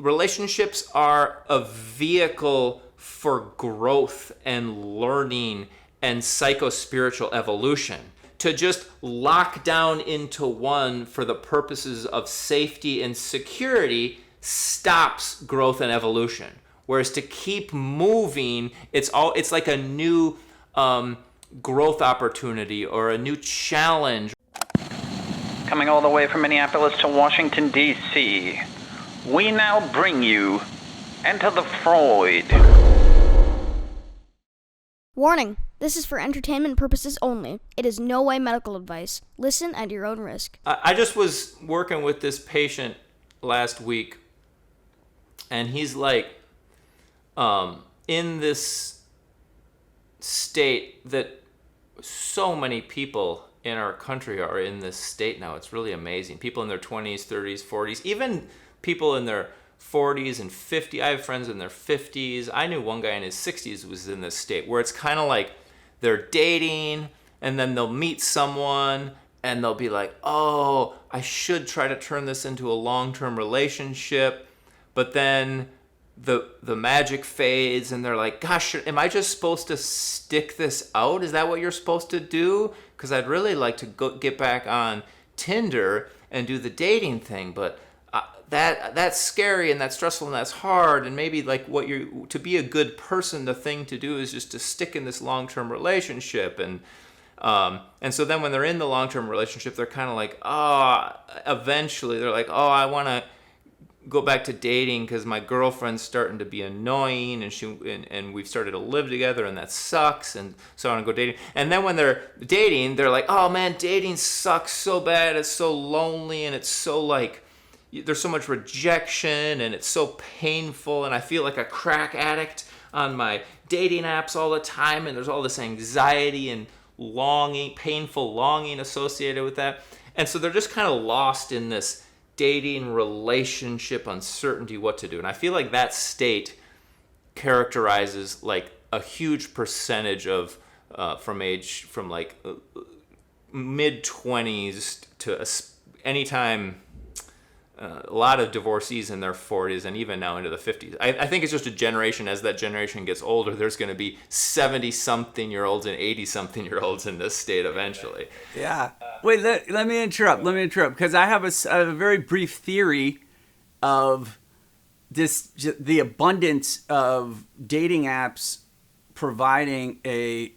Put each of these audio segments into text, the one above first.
relationships are a vehicle for growth and learning and psycho-spiritual evolution. To just lock down into one for the purposes of safety and security stops growth and evolution. Whereas to keep moving, it's like a new growth opportunity or a new challenge. Coming all the way from Minneapolis to Washington, D.C., we now bring you Enter the Freud. Warning. This is for entertainment purposes only. It is no way medical advice. Listen at your own risk. I just was working with this patient last week, and he's like in this state that so many people in our country are in this state now. It's really amazing. People in their 20s, 30s, 40s, even people in their 40s and 50s. I have friends in their 50s. I knew one guy in his 60s was in this state where it's kind of like they're dating and then they'll meet someone and they'll be like, oh, I should try to turn this into a long-term relationship. But then the magic fades and they're like, gosh, am I just supposed to stick this out? Is that what you're supposed to do? Because I'd really like to get back on Tinder and do the dating thing, but that's scary and that's stressful and that's hard, and maybe like to be a good person, the thing to do is just to stick in this long-term relationship, and so then when they're in the long-term relationship, they're kind of like, eventually they're like, I want to go back to dating because my girlfriend's starting to be annoying, and we've started to live together and that sucks, and so I want to go dating. And then when they're dating, they're like, oh man, dating sucks so bad, it's so lonely, and it's so like there's so much rejection and it's so painful, and I feel like a crack addict on my dating apps all the time, and there's all this anxiety and longing, painful longing associated with that. And so they're just kind of lost in this dating relationship uncertainty, what to do. And I feel like that state characterizes like a huge percentage of from like mid 20s to anytime. A lot of divorcees in their 40s and even now into the 50s. I think it's just a generation. As that generation gets older, there's going to be 70-something-year-olds and 80-something-year-olds in this state eventually. Yeah. Wait, let me interrupt, because I have a very brief theory of the abundance of dating apps providing a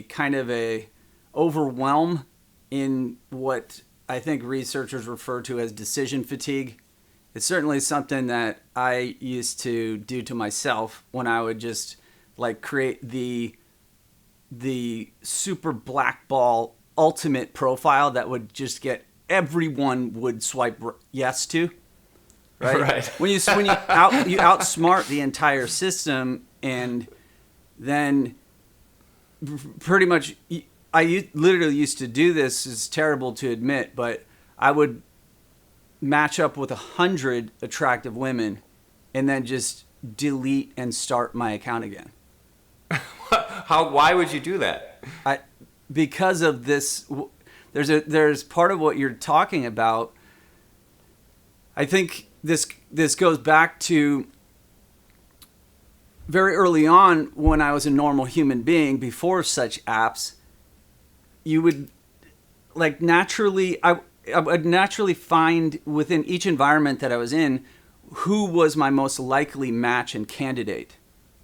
kind of a overwhelm in what I think researchers refer to as decision fatigue. It's certainly something that I used to do to myself when I would just like create the super blackball ultimate profile that would just get everyone would swipe yes to, right? Right. When you outsmart the entire system, and then pretty much. I literally used to do this. It's terrible to admit, but I would match up with 100 attractive women and then just delete and start my account again. Why would you do that? Because of this, there's part of what you're talking about. I think this goes back to very early on when I was a normal human being before such apps. You would like naturally, I would naturally find within each environment that I was in who was my most likely match and candidate,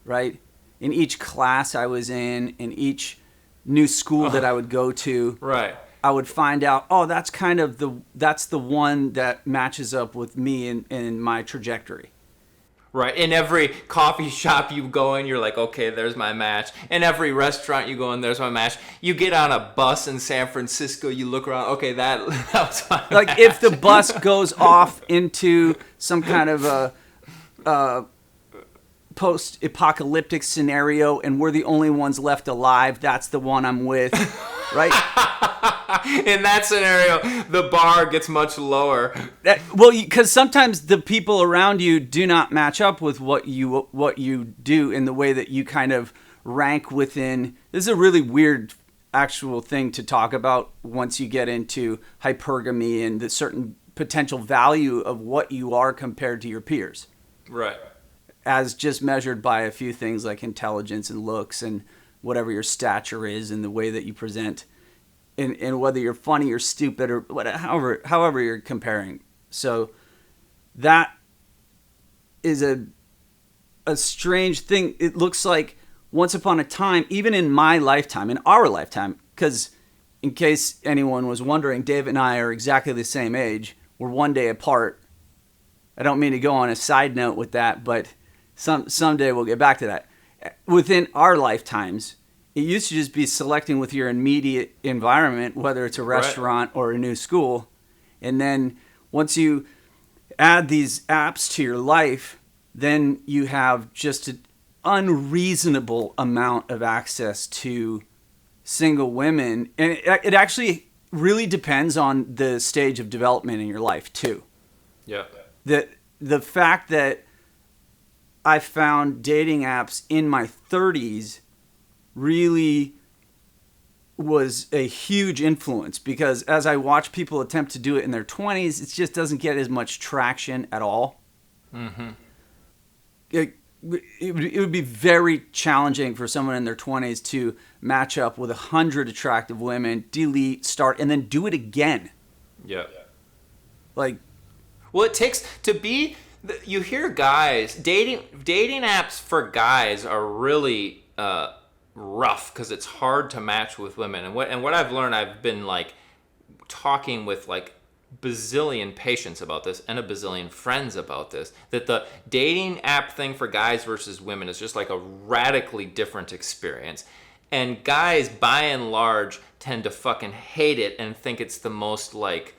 right? In each class I was in each new school that I would go to, right? I would find out, that's kind of that's the one that matches up with me in my trajectory. Right. In every coffee shop you go in, you're like, okay, there's my match. In every restaurant you go in, there's my match. You get on a bus in San Francisco, you look around, okay, that was my like match. If the bus goes off into some kind of a post-apocalyptic scenario and we're the only ones left alive, that's the one I'm with, right? In that scenario, the bar gets much lower. Because sometimes the people around you do not match up with what you do in the way that you kind of rank within. This is a really weird actual thing to talk about once you get into hypergamy and the certain potential value of what you are compared to your peers, Right. as just measured by a few things like intelligence and looks and whatever your stature is and the way that you present, and whether you're funny or stupid or whatever, however you're comparing. So that is a strange thing. It looks like once upon a time, even in my lifetime, in our lifetime, because in case anyone was wondering, Dave and I are exactly the same age. We're one day apart. I don't mean to go on a side note with that, but someday we'll get back to that. Within our lifetimes, it used to just be selecting with your immediate environment, whether it's a restaurant or a new school. And then once you add these apps to your life, then you have just an unreasonable amount of access to single women. And it actually really depends on the stage of development in your life, too. Yeah. The fact that I found dating apps in my 30s really was a huge influence, because as I watch people attempt to do it in their 20s, it just doesn't get as much traction at all. Mm-hmm. It would be very challenging for someone in their 20s to match up with 100 attractive women, delete, start, and then do it again. Yeah. Like, well, it takes to be. You hear guys dating apps for guys are really rough because it's hard to match with women. And what I've learned, I've been like talking with like bazillion patients about this and a bazillion friends about this, that the dating app thing for guys versus women is just like a radically different experience. And guys, by and large, tend to fucking hate it and think it's the most like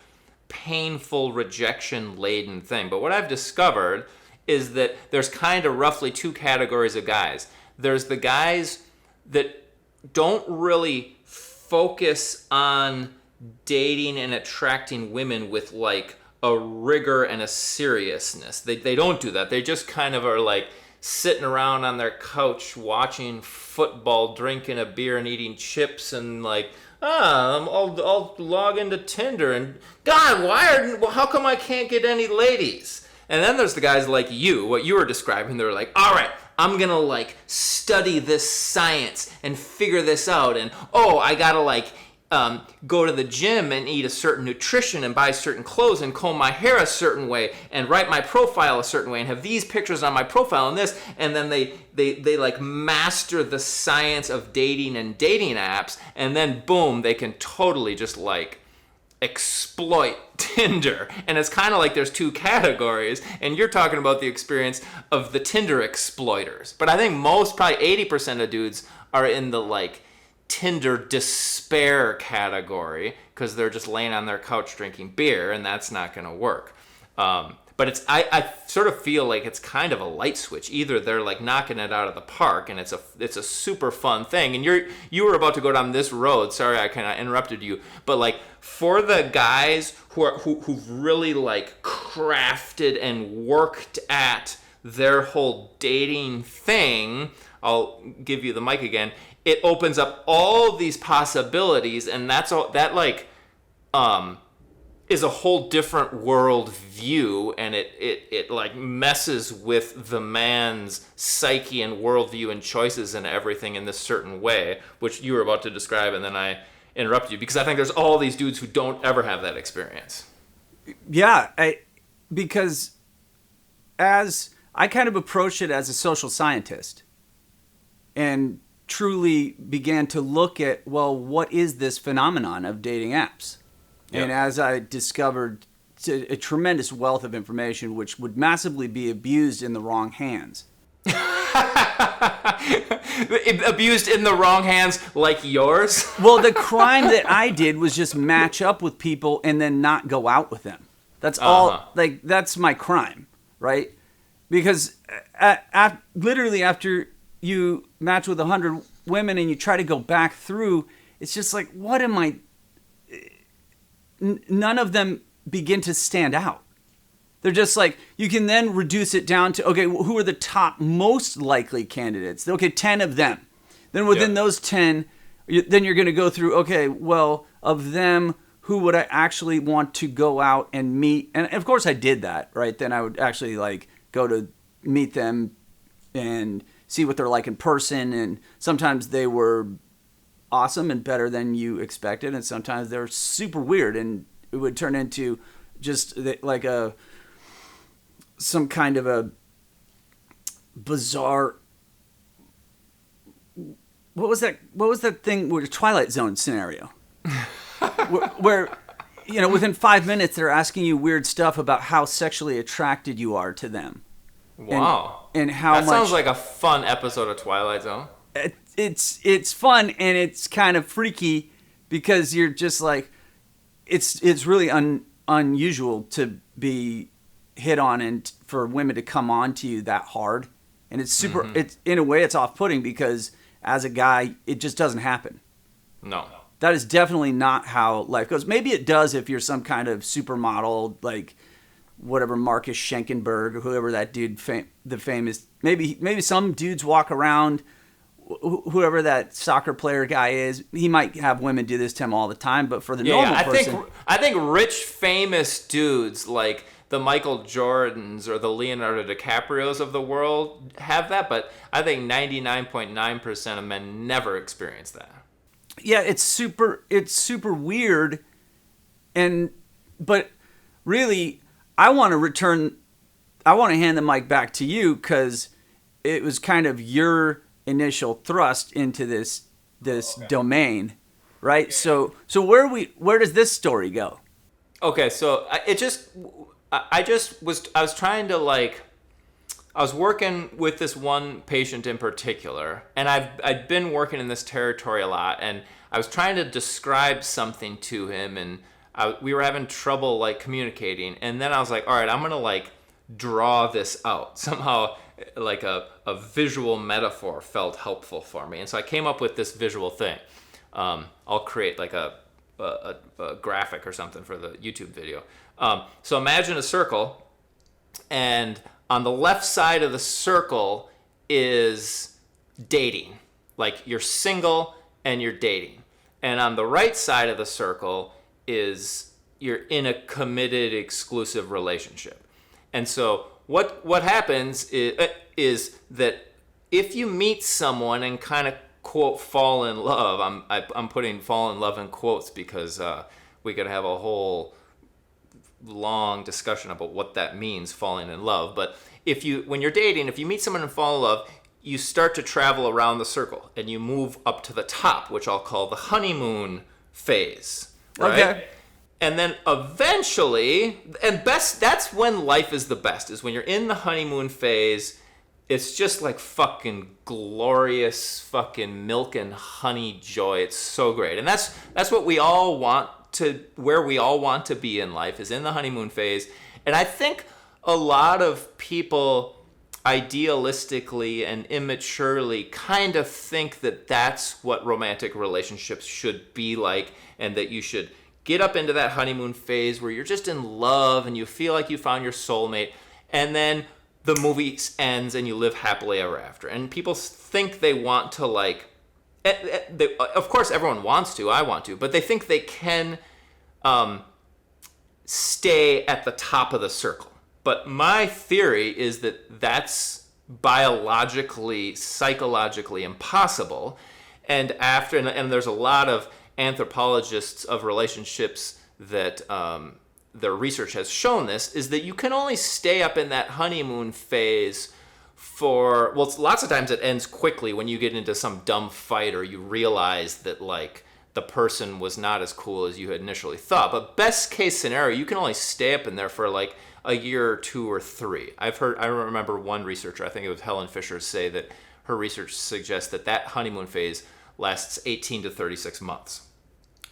painful, rejection-laden thing. But what I've discovered is that there's kind of roughly two categories of guys. There's the guys that don't really focus on dating and attracting women with like a rigor and a seriousness. They don't do that. They just kind of are like sitting around on their couch watching football, drinking a beer and eating chips and like, I'll log into Tinder and God, how come I can't get any ladies? And then there's the guys like you, what you were describing. They're like, all right, I'm gonna like study this science and figure this out, and I gotta like go to the gym and eat a certain nutrition and buy certain clothes and comb my hair a certain way and write my profile a certain way and have these pictures on my profile and this, and then they like master the science of dating and dating apps, and then boom, they can totally just like exploit Tinder. And it's kind of like there's two categories, and you're talking about the experience of the Tinder exploiters. But I think probably 80% of dudes are in the like Tinder despair category because they're just laying on their couch drinking beer, and that's not going to work. But I sort of feel like it's kind of a light switch. Either they're like knocking it out of the park, and it's a super fun thing. And you were about to go down this road. Sorry, I kind of interrupted you. But like for the guys who've really like crafted and worked at their whole dating thing, I'll give you the mic again. It opens up all these possibilities, and that's all that like is a whole different world view, and it like messes with the man's psyche and worldview and choices and everything in this certain way, which you were about to describe, and then I interrupted you because I think there's all these dudes who don't ever have that experience. Yeah, because as I kind of approached it as a social scientist and truly began to look at, well, what is this phenomenon of dating apps? Yep. And as I discovered a tremendous wealth of information which would massively be abused in the wrong hands. Abused in the wrong hands like yours? Well, the crime that I did was just match up with people and then not go out with them. That's all. Like, that's my crime, right? Because literally after you match with 100 women and you try to go back through, it's just like, what am I... None of them begin to stand out. They're just like, you can then reduce it down to, okay, who are the top most likely candidates? Okay, 10 of them. Then within those 10, then you're going to go through, okay, well, of them, who would I actually want to go out and meet. And of course I did that, right? Then I would actually like go to meet them and see what they're like in person. And sometimes they were awesome and better than you expected. And sometimes they're super weird, and it would turn into just like some kind of a bizarre, what was that thing with a Twilight Zone scenario where within 5 minutes they're asking you weird stuff about how sexually attracted you are to them. Wow. And how that much sounds like a fun episode of Twilight Zone. It's fun, and it's kind of freaky because you're just like, it's really unusual to be hit on and for women to come on to you that hard. And it's super, it's in a way it's off-putting because as a guy, it just doesn't happen. No. That is definitely not how life goes. Maybe it does if you're some kind of supermodel, like whatever Marcus Schenkenberg or whoever that dude, the famous. Maybe some dudes walk around. Whoever that soccer player guy is, he might have women do this to him all the time. But for the normal person, I think rich, famous dudes like the Michael Jordans or the Leonardo DiCaprios of the world have that. But I think 99.9% of men never experience that. Yeah, it's super weird, but really, I want to hand the mic back to you because it was kind of your initial thrust into this domain, right? So where does this story go? Okay, so I was trying to I was working with this one patient in particular, and I'd been working in this territory a lot, and I was trying to describe something to him, and we were having trouble communicating, and then I was like, all right, I'm gonna draw this out somehow. Like a visual metaphor felt helpful for me, and so I came up with this visual thing. I'll create a graphic or something for the YouTube video. So imagine a circle, and on the left side of the circle is dating. Like you're single and you're dating. And on the right side of the circle is you're in a committed, exclusive relationship. And so what happens is that if you meet someone and kind of, quote, fall in love, I'm putting fall in love in quotes because we could have a whole long discussion about what that means, falling in love. But when you're dating, if you meet someone and fall in love, you start to travel around the circle and you move up to the top, which I'll call the honeymoon phase. Right? Okay. And then eventually, that's when life is the best, is when you're in the honeymoon phase. It's just like fucking glorious fucking milk and honey joy. It's so great. And that's what we all want where we all want to be in life, is in the honeymoon phase. And I think a lot of people idealistically and immaturely kind of think that that's what romantic relationships should be like, and that you should get up into that honeymoon phase where you're just in love and you feel like you found your soulmate, and then the movie ends and you live happily ever after. And people think they want to of course everyone wants to, I want to, but they think they can stay at the top of the circle. But my theory is that that's biologically, psychologically impossible. And there's a lot of anthropologists of relationships that their research has shown this, is that you can only stay up in that honeymoon phase for, lots of times it ends quickly when you get into some dumb fight or you realize that the person was not as cool as you had initially thought. But best case scenario, you can only stay up in there for a year or 2 or 3. I remember one researcher, I think it was Helen Fisher, say that her research suggests that honeymoon phase lasts 18 to 36 months.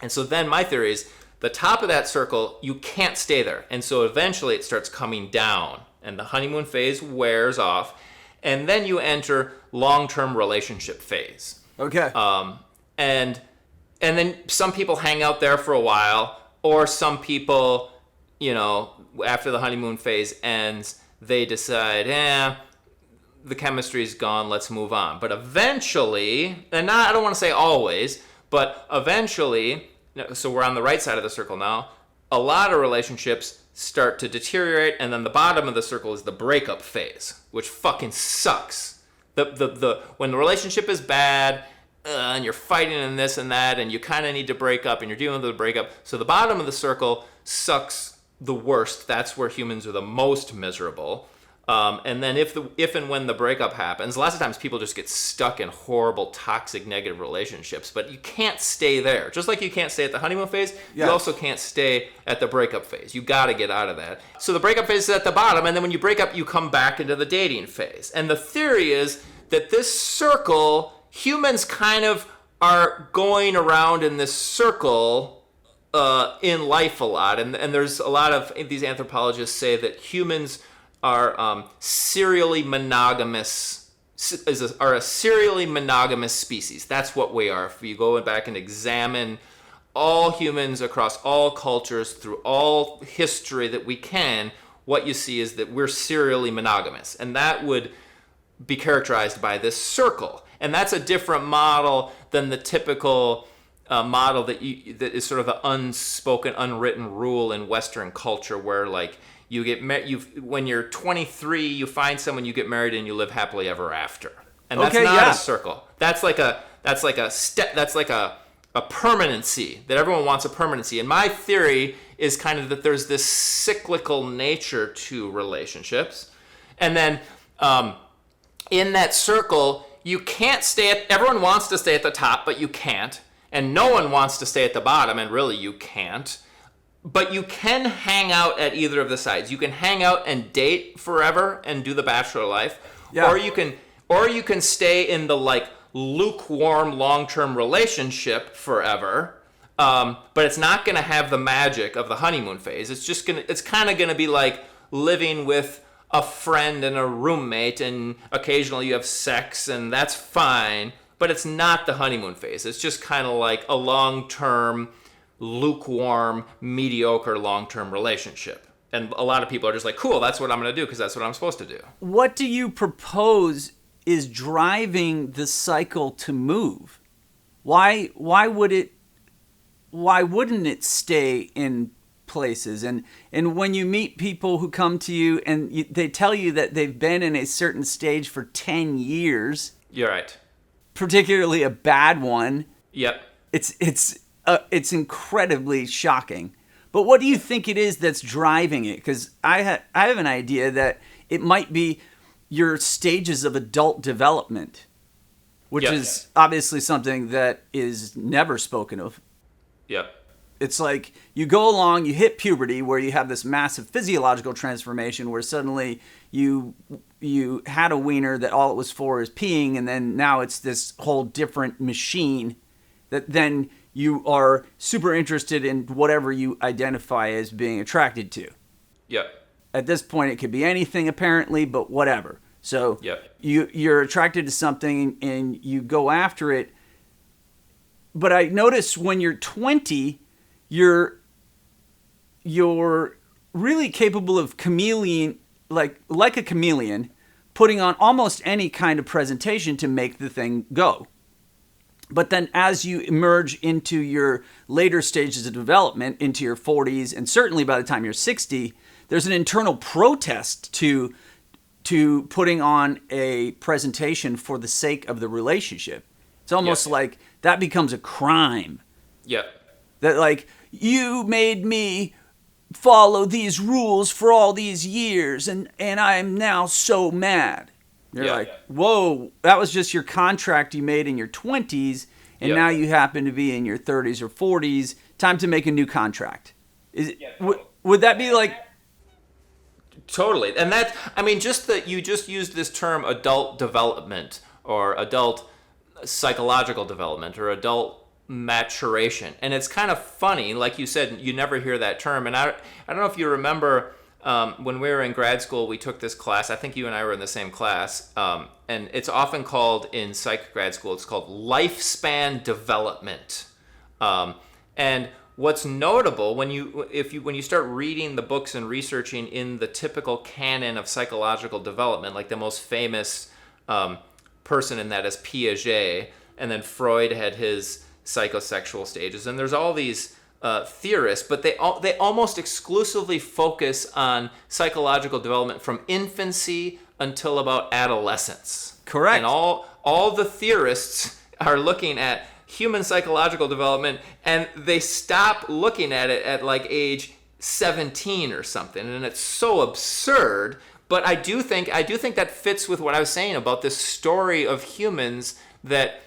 And so then my theory is the top of that circle, you can't stay there. And so eventually it starts coming down and the honeymoon phase wears off. And then you enter long-term relationship phase. Okay. And then some people hang out there for a while, or some people, after the honeymoon phase ends, they decide, the chemistry's gone, let's move on. But eventually, I don't want to say always, but eventually so we're on the right side of the circle now. A lot of relationships start to deteriorate, and then the bottom of the circle is the breakup phase, which fucking sucks. When the relationship is bad, and you're fighting and this and that, and you kind of need to break up, and you're dealing with the breakup. So the bottom of the circle sucks the worst. That's where humans are the most miserable. And then if and when the breakup happens, lots of times people just get stuck in horrible, toxic, negative relationships. But you can't stay there. Just like you can't stay at the honeymoon phase, you also can't stay at the breakup phase. You got to get out of that. So the breakup phase is at the bottom, and then when you break up, you come back into the dating phase. And the theory is that this circle, humans kind of are going around in this circle in life a lot. And there's a lot of these anthropologists say that humans are serially monogamous, are a serially monogamous species. That's what we are. If you go back and examine all humans across all cultures through all history that we can, what you see is that we're serially monogamous. And that would be characterized by this circle. And that's a different model than the typical model that is sort of the unspoken, unwritten rule in Western culture, where like you get when you're 23, you find someone, you get married, and you live happily ever after. And that's not a circle. That's like a permanency, that everyone wants a permanency. And my theory is kind of that there's this cyclical nature to relationships. And then in that circle, you can't stay everyone wants to stay at the top, but you can't. And no one wants to stay at the bottom, and really you can't. But you can hang out at either of the sides. You can hang out and date forever and do the bachelor life, or you can stay in the like lukewarm long-term relationship forever. But it's not going to have the magic of the honeymoon phase. It's kind of going to be like living with a friend and a roommate, and occasionally you have sex, and that's fine. But it's not the honeymoon phase. It's just kind of like a long-term, lukewarm, mediocre long-term relationship. And a lot of people are just like, cool, that's what I'm going to do because that's what I'm supposed to do. What do you propose is driving the cycle to move? Why wouldn't it stay in places? And when you meet people who come to you and they tell you that they've been in a certain stage for 10 years. You're right. Particularly a bad one. Yep. It's incredibly shocking. But what do you think it is that's driving it? Because I have an idea that it might be your stages of adult development, which is obviously something that is never spoken of. Yep. It's like you go along, you hit puberty, where you have this massive physiological transformation where suddenly you had a wiener that all it was for is peeing, and then now it's this whole different machine that then you are super interested in whatever you identify as being attracted to. Yep. At this point, it could be anything apparently, but whatever. So you're attracted to something and you go after it. But I notice when you're 20, you're really capable of chameleon, like a chameleon, putting on almost any kind of presentation to make the thing go. But then as you emerge into your later stages of development, into your 40s, and certainly by the time you're 60, there's an internal protest to putting on a presentation for the sake of the relationship. It's almost like that becomes a crime. Yep. That like, you made me follow these rules for all these years, and I'm now so mad. You're like, whoa, that was just your contract you made in your 20s, and now you happen to be in your 30s or 40s. Time to make a new contract. Would that be like... Totally. And that, I mean, just that you just used this term adult development, or adult psychological development, or adult maturation. And it's kind of funny, like you said, you never hear that term. And I don't know if you remember... when we were in grad school, we took this class. I think you and I were in the same class. And it's often called in psych grad school, it's called lifespan development. And what's notable when you start reading the books and researching in the typical canon of psychological development, like the most famous person in that is Piaget, and then Freud had his psychosexual stages, and there's all these theorists, but they almost exclusively focus on psychological development from infancy until about adolescence. Correct. And all the theorists are looking at human psychological development, and they stop looking at it at like age 17 or something, and it's so absurd. But I do think that fits with what I was saying about this story of humans, that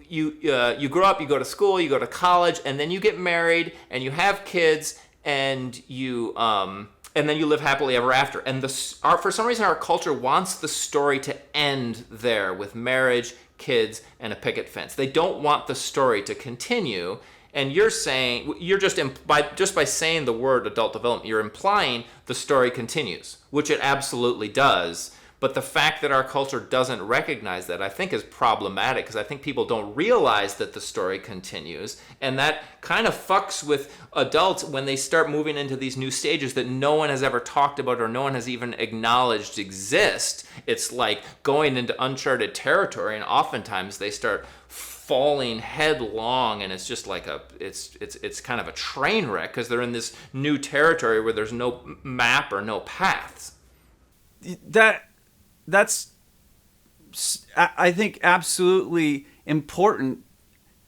you grow up, you go to school, you go to college, and then you get married and you have kids, and then you live happily ever after. And for some reason, our culture wants the story to end there with marriage, kids, and a picket fence. They don't want the story to continue. And you're just by saying the word adult development, you're implying the story continues, which it absolutely does. But the fact that our culture doesn't recognize that, I think, is problematic, because I think people don't realize that the story continues. And that kind of fucks with adults when they start moving into these new stages that no one has ever talked about or no one has even acknowledged exist. It's like going into uncharted territory, and oftentimes they start falling headlong, and it's just like it's kind of a train wreck, because they're in this new territory where there's no map or no paths. That's, I think, absolutely important,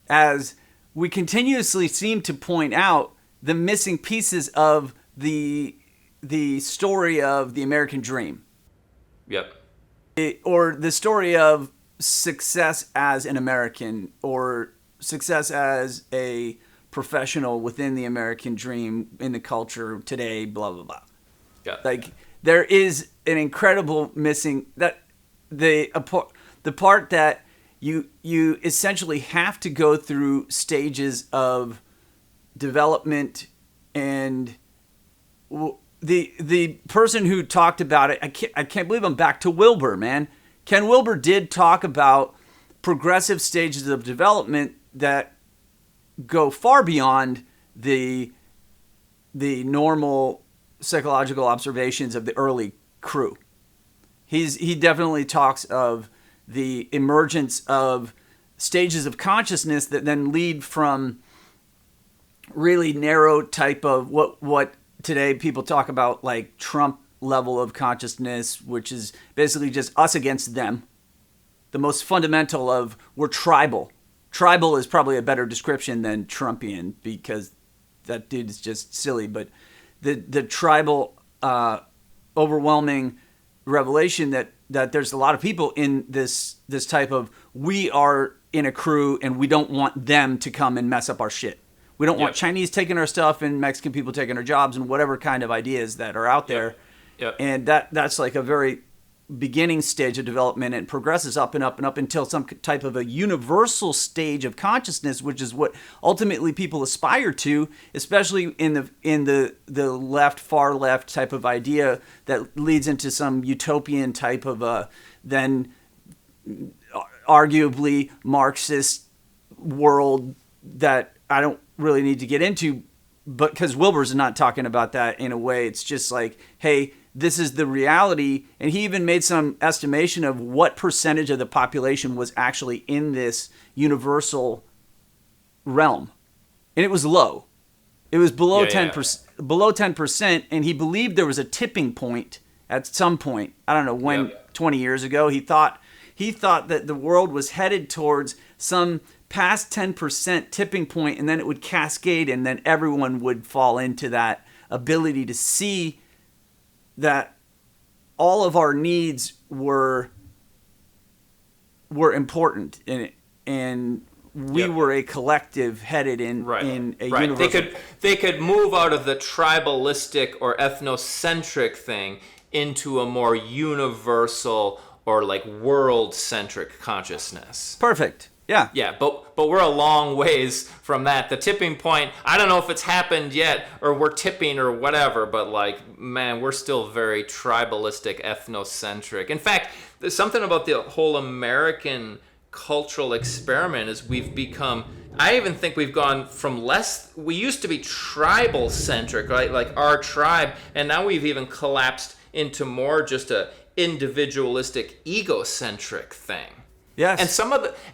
as we continuously seem to point out the missing pieces of the story of the American dream. Yep. Or the story of success as an American, or success as a professional within the American dream in the culture today, blah, blah, blah. Yeah. Like, there is an incredible missing, that the part that you essentially have to go through stages of development, and the person who talked about it, I can't believe I'm back to Wilbur, man. Ken Wilber did talk about progressive stages of development that go far beyond the normal psychological observations of the early crew. He definitely talks of the emergence of stages of consciousness that then lead from really narrow type of what today people talk about, like Trump level of consciousness, which is basically just us against them. The most fundamental of, we're tribal. Tribal is probably a better description than Trumpian, because that dude is just silly, but the tribal overwhelming revelation that there's a lot of people in this type of, we are in a crew and we don't want them to come and mess up our shit. We don't want Chinese taking our stuff and Mexican people taking our jobs and whatever kind of ideas that are out there. Yep. And that's like a very beginning stage of development, and progresses up and up and up until some type of a universal stage of consciousness, which is what ultimately people aspire to, especially in the left, far left type of idea that leads into some utopian type of then arguably Marxist world that I don't really need to get into, but because Wilber's not talking about that in a way. It's just like, hey, this is the reality. And he even made some estimation of what percentage of the population was actually in this universal realm. And it was low. It was below 10%, below 10%. And he believed there was a tipping point at some point. I don't know when, 20 years ago. He thought that the world was headed towards some past 10% tipping point, and then it would cascade, and then everyone would fall into that ability to see that all of our needs were important, and we were a collective headed in a universal. They could move out of the tribalistic or ethnocentric thing into a more universal or like world-centric consciousness. Perfect. Yeah. Yeah, but we're a long ways from that. The tipping point, I don't know if it's happened yet, or we're tipping or whatever, but like, man, we're still very tribalistic, ethnocentric. In fact, there's something about the whole American cultural experiment is we've become, I even think we've gone from we used to be tribal-centric, right? Like our tribe, and now we've even collapsed into more just a individualistic, egocentric thing. Yes.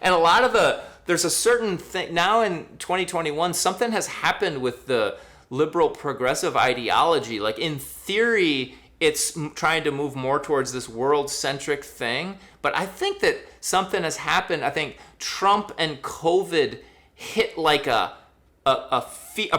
And a lot of there's a certain thing now in 2021, something has happened with the liberal progressive ideology. Like in theory, it's trying to move more towards this world-centric thing. But I think that something has happened. I think Trump and COVID hit like a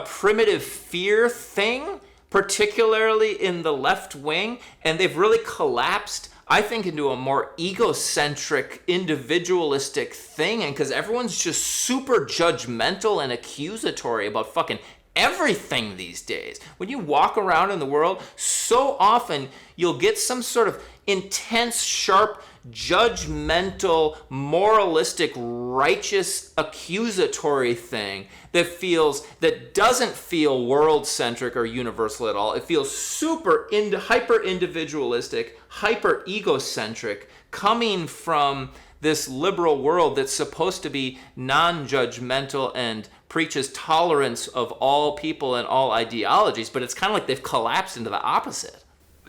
primitive fear thing, particularly in the left wing, and they've really collapsed, I think, into a more egocentric, individualistic thing, and because everyone's just super judgmental and accusatory about fucking everything these days. When you walk around in the world, so often you'll get some sort of intense, sharp, judgmental, moralistic, righteous, accusatory thing that doesn't feel world-centric or universal at all. It feels super hyper-individualistic, hyper-egocentric, coming from this liberal world that's supposed to be non-judgmental and preaches tolerance of all people and all ideologies, but it's kind of like they've collapsed into the opposite.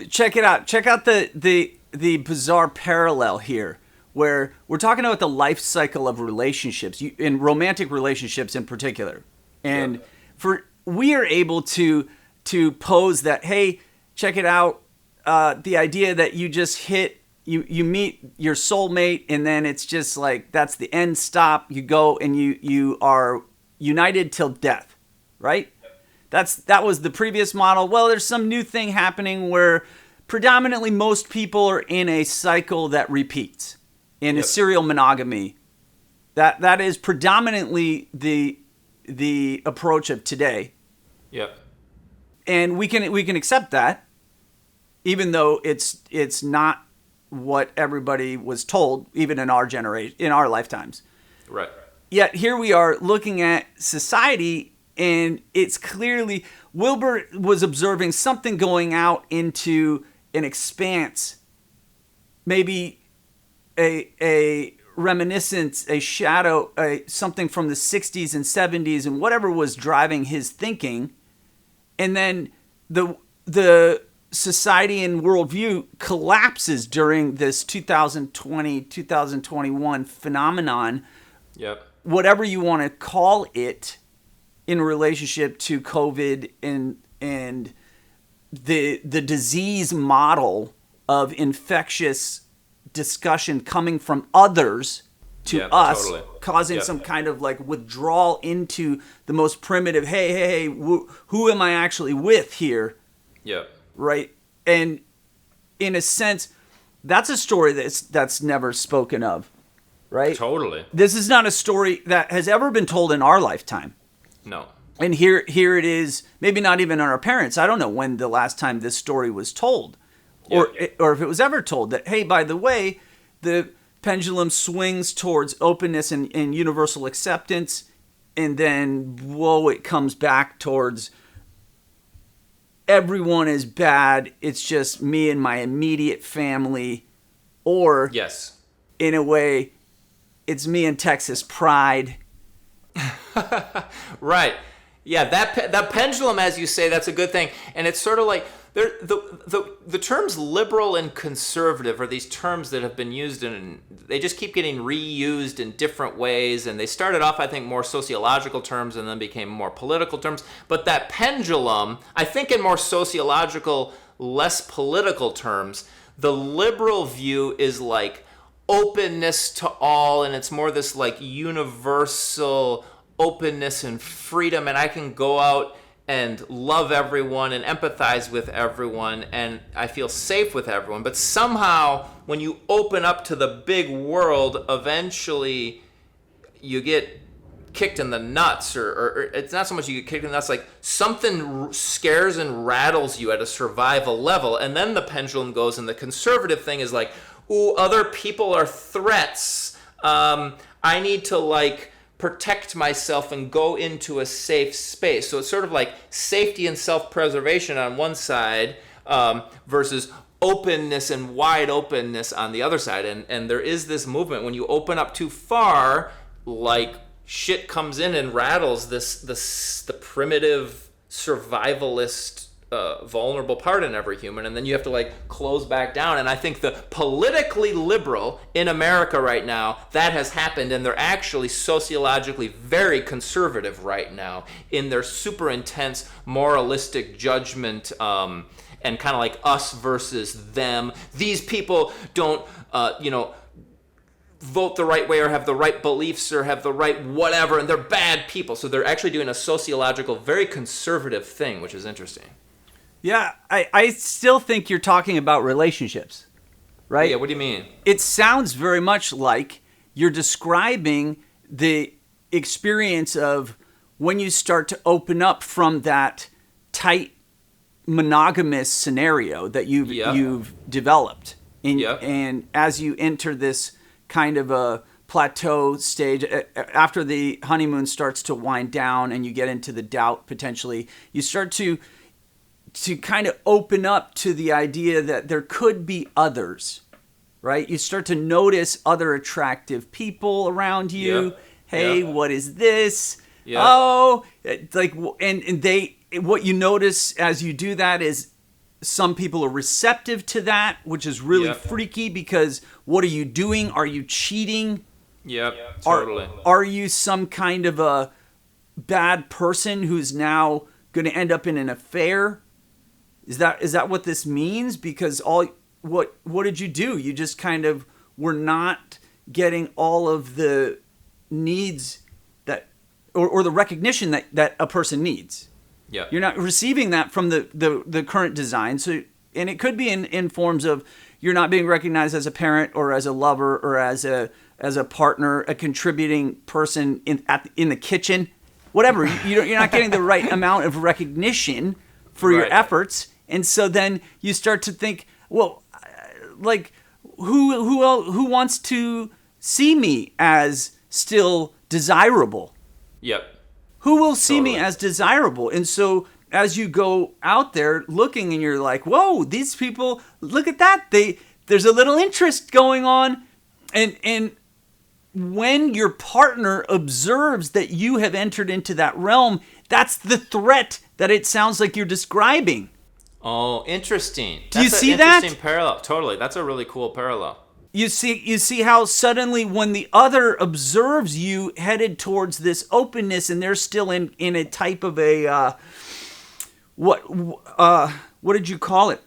Check it out. Check out the bizarre parallel here, where we're talking about the life cycle of relationships, in romantic relationships in particular. And we are able to pose that, hey, check it out, the idea that you just you meet your soulmate, and then it's just like that's the end stop. You go and you are united till death, right? That was the previous model. Well, there's some new thing happening where predominantly most people are in a cycle that repeats, in a serial monogamy. That is predominantly the approach of today. Yep. And we can accept that, even though it's not what everybody was told, even in our generation, in our lifetimes. Right. Yet here we are looking at society, and it's clearly Wilbur was observing something going out into an expanse, maybe a reminiscence, a shadow, something from the 60s and 70s and whatever was driving his thinking. And then the society and worldview collapses during this 2020, 2021 phenomenon. Yep. Whatever you want to call it, in relationship to COVID and the disease model of infectious discussion coming from others to us, totally. Causing some kind of like withdrawal into the most primitive, hey, who am I actually with here? Yep. Right? And in a sense, that's a story that's never spoken of, right? Totally. This is not a story that has ever been told in our lifetime. No. And here it is, maybe not even our parents. I don't know when the last time this story was told, or if it was ever told that, hey, by the way, the pendulum swings towards openness and universal acceptance, and then, whoa, it comes back towards everyone is bad. It's just me and my immediate family, or yes, in a way, it's me and Texas pride. Right. Yeah, that pendulum, as you say, that's a good thing. And it's sort of like the terms liberal and conservative are these terms that have been used they just keep getting reused in different ways. And they started off, I think, more sociological terms and then became more political terms. But that pendulum, I think in more sociological, less political terms, the liberal view is like openness to all, and it's more this like universal openness and freedom, and I can go out and love everyone and empathize with everyone, and I feel safe with everyone. But somehow when you open up to the big world, eventually you get kicked in the nuts, or it's not so much you get kicked in the nuts, like something scares and rattles you at a survival level, and then the pendulum goes, and the conservative thing is like, ooh, other people are threats. I need to like protect myself and go into a safe space. So it's sort of like safety and self-preservation on one side versus openness and wide openness on the other side. And there is this movement when you open up too far, like shit comes in and rattles the primitive survivalist vulnerable part in every human, and then you have to like close back down. And I think the politically liberal in America right now, that has happened, and they're actually sociologically very conservative right now in their super intense moralistic judgment, and kind of like us versus them. These people don't vote the right way or have the right beliefs or have the right whatever, and they're bad people. So they're actually doing a sociological, very conservative thing, which is interesting. Yeah, I still think you're talking about relationships, right? Yeah, what do you mean? It sounds very much like you're describing the experience of when you start to open up from that tight monogamous scenario that you've developed. And as you enter this kind of a plateau stage, after the honeymoon starts to wind down and you get into the doubt potentially, you start to kind of open up to the idea that there could be others, right? You start to notice other attractive people around you. Hey, what is this? Oh, like, and what you notice as you do that is some people are receptive to that, which is really freaky, because what are you doing? Are you cheating? Totally. Are you some kind of a bad person who's now going to end up in an affair? Is that what this means? Because what did you do? You just kind of were not getting all of the needs that, or the recognition that a person needs. Yeah. You're not receiving that from the current design. So, and it could be in forms of you're not being recognized as a parent or as a lover or as a partner, a contributing person in the kitchen, whatever. You're not getting the right amount of recognition for your efforts. And so then you start to think, well, like who wants to see me as still desirable? Yep. Who will see me as desirable? And so as you go out there looking and you're like, whoa, these people, look at that. There's a little interest going on. And when your partner observes that you have entered into that realm, that's the threat that it sounds like you're describing. Oh, interesting. Do you see that? Interesting parallel. Totally. That's a really cool parallel. You see how suddenly when the other observes you headed towards this openness and they're still in a type of a what did you call it?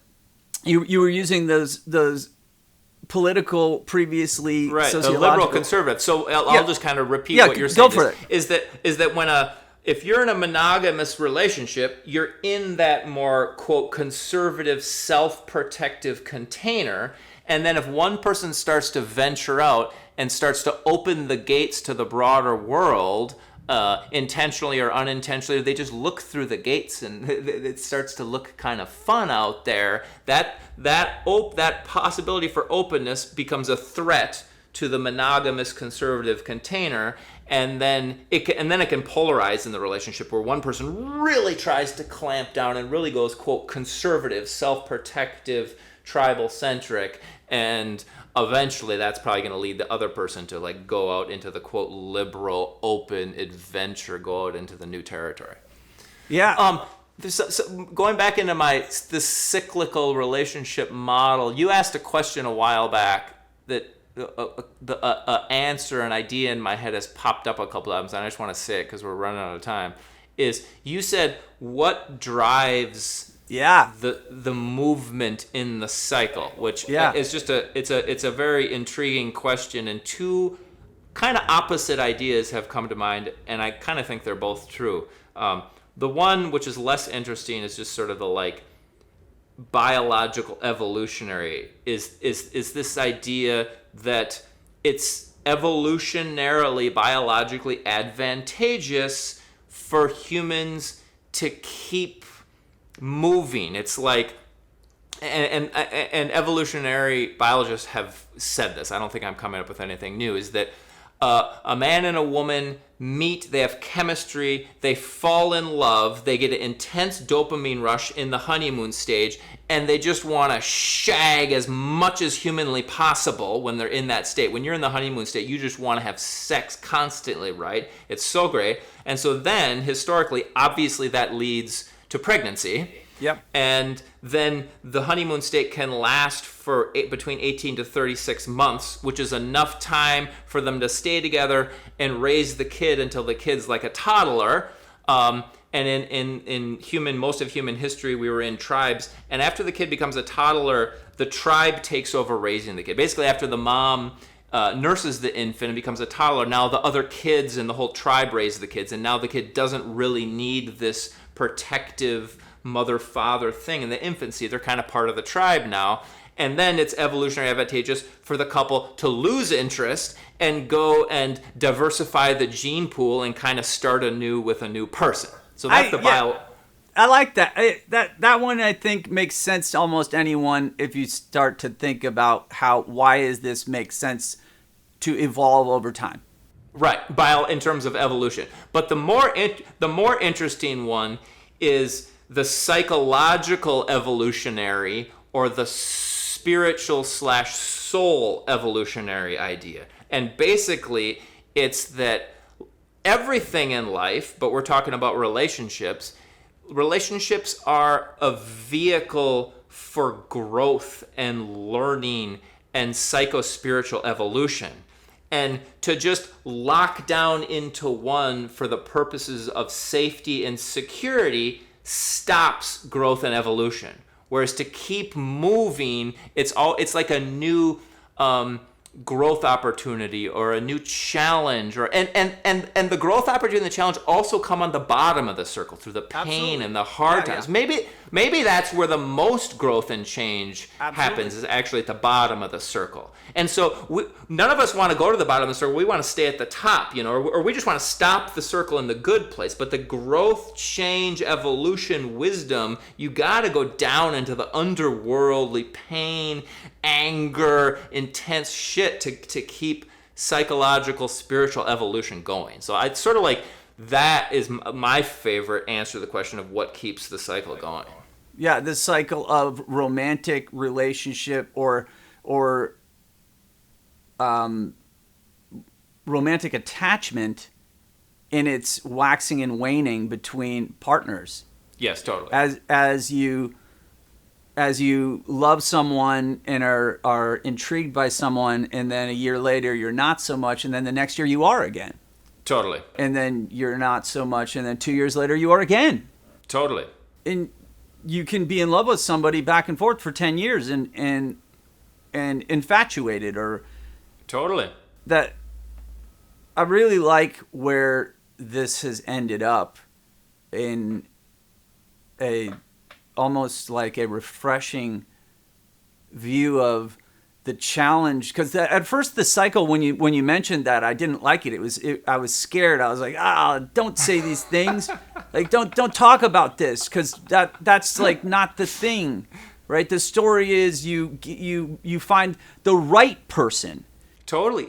You were using those political previously sociological. The liberal conservative. So I'll just kind of repeat what you're saying. Go for it. Is that when if you're in a monogamous relationship, you're in that more, quote, conservative, self-protective container. And then if one person starts to venture out and starts to open the gates to the broader world, intentionally or unintentionally, they just look through the gates and it starts to look kind of fun out there. That possibility for openness becomes a threat to the monogamous conservative container, and then it can polarize in the relationship where one person really tries to clamp down and really goes, quote, conservative, self-protective, tribal-centric, and eventually that's probably going to lead the other person to like go out into the, quote, liberal, open adventure, go out into the new territory. Yeah. So going back into this cyclical relationship model, you asked a question a while back that the answer, an idea in my head has popped up a couple of times, and I just want to say it because we're running out of time. Is you said what drives the movement in the cycle, which is just it's a very intriguing question, and two kind of opposite ideas have come to mind, and I kind of think they're both true. The one which is less interesting is just sort of the like biological evolutionary is this idea that it's evolutionarily biologically advantageous for humans to keep moving. It's like and evolutionary biologists have said this. I don't think I'm coming up with anything new. Is that a man and a woman meet, they have chemistry, they fall in love, they get an intense dopamine rush in the honeymoon stage, and they just want to shag as much as humanly possible when they're in that state. When you're in the honeymoon state, you just want to have sex constantly, right? It's so great. And so then, historically, obviously that leads to pregnancy. Yep. And then the honeymoon state can last for between 18 to 36 months, which is enough time for them to stay together and raise the kid until the kid's like a toddler. And in most of human history, we were in tribes. And after the kid becomes a toddler, the tribe takes over raising the kid. Basically, after the mom nurses the infant and becomes a toddler, now the other kids and the whole tribe raise the kids. And now the kid doesn't really need this protective mother-father thing in the infancy. They're kind of part of the tribe now. And then it's evolutionary advantageous for the couple to lose interest and go and diversify the gene pool and kind of start anew with a new person. So that's I like that. That one I think makes sense to almost anyone if you start to think about why is this make sense to evolve over time. Right, in terms of evolution. But the more interesting one is the psychological evolutionary or the spiritual/soul evolutionary idea. And basically, it's that everything in life, but we're talking about relationships are a vehicle for growth and learning and psycho-spiritual evolution. And to just lock down into one for the purposes of safety and security stops growth and evolution. Whereas to keep moving, it's like a new growth opportunity or a new challenge, and the growth opportunity and the challenge also come on the bottom of the circle through the pain Absolutely. and the hard times. Yeah. Maybe that's where the most growth and change happens, is actually at the bottom of the circle. And so none of us want to go to the bottom of the circle. We want to stay at the top, or we just want to stop the circle in the good place. But the growth, change, evolution, wisdom, you got to go down into the underworldly pain, anger, intense shit to keep psychological, spiritual evolution going. So I'd sort of like, that is my favorite answer to the question of what keeps the cycle going. Yeah, the cycle of romantic relationship or romantic attachment in its waxing and waning between partners. Yes, totally. As you love someone and are intrigued by someone, and then a year later you're not so much, and then the next year you are again. Totally. And then you're not so much, and then 2 years later you are again. Totally. And you can be in love with somebody back and forth for 10 years and infatuated or... Totally. That I really like where this has ended up in almost like a refreshing view of the challenge, because at first the cycle, when you mentioned that, I didn't like it. I was scared. I was like, don't say these things. Like don't talk about this, because that's like not the thing, right? The story is you find the right person. Totally.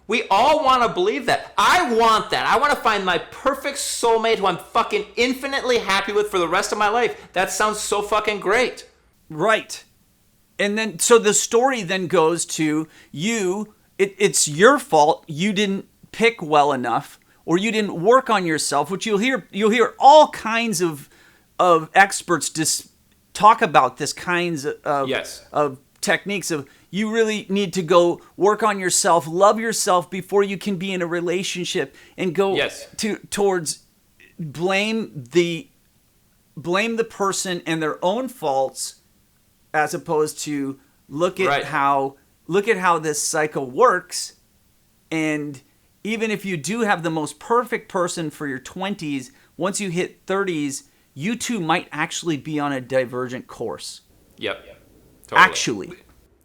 We all want to believe that. I want that. I want to find my perfect soulmate who I'm fucking infinitely happy with for the rest of my life. That sounds so fucking great. Right. And then, so the story then goes to you. It's your fault. You didn't pick well enough, or you didn't work on yourself, which you'll hear all kinds of experts just talk about this kinds of, yes, of techniques of, you really need to go work on yourself, love yourself before you can be in a relationship, and go towards blame the person and their own faults, as opposed to look at how this cycle works. And even if you do have the most perfect person for your 20s, once you hit 30s, you two might actually be on a divergent course. Yep. Totally. Actually.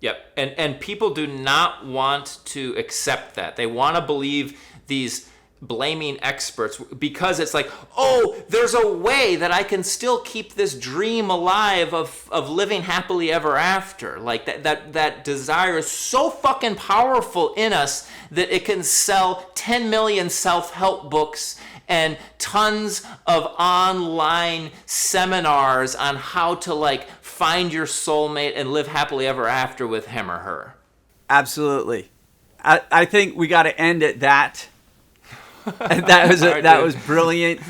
Yep. And people do not want to accept that. They want to believe these blaming experts, because it's like, oh, there's a way that I can still keep this dream alive of living happily ever after. Like that desire is so fucking powerful in us that it can sell 10 million self-help books and tons of online seminars on how to like find your soulmate and live happily ever after with him or her. Absolutely. I think we got to end at that. That was brilliant.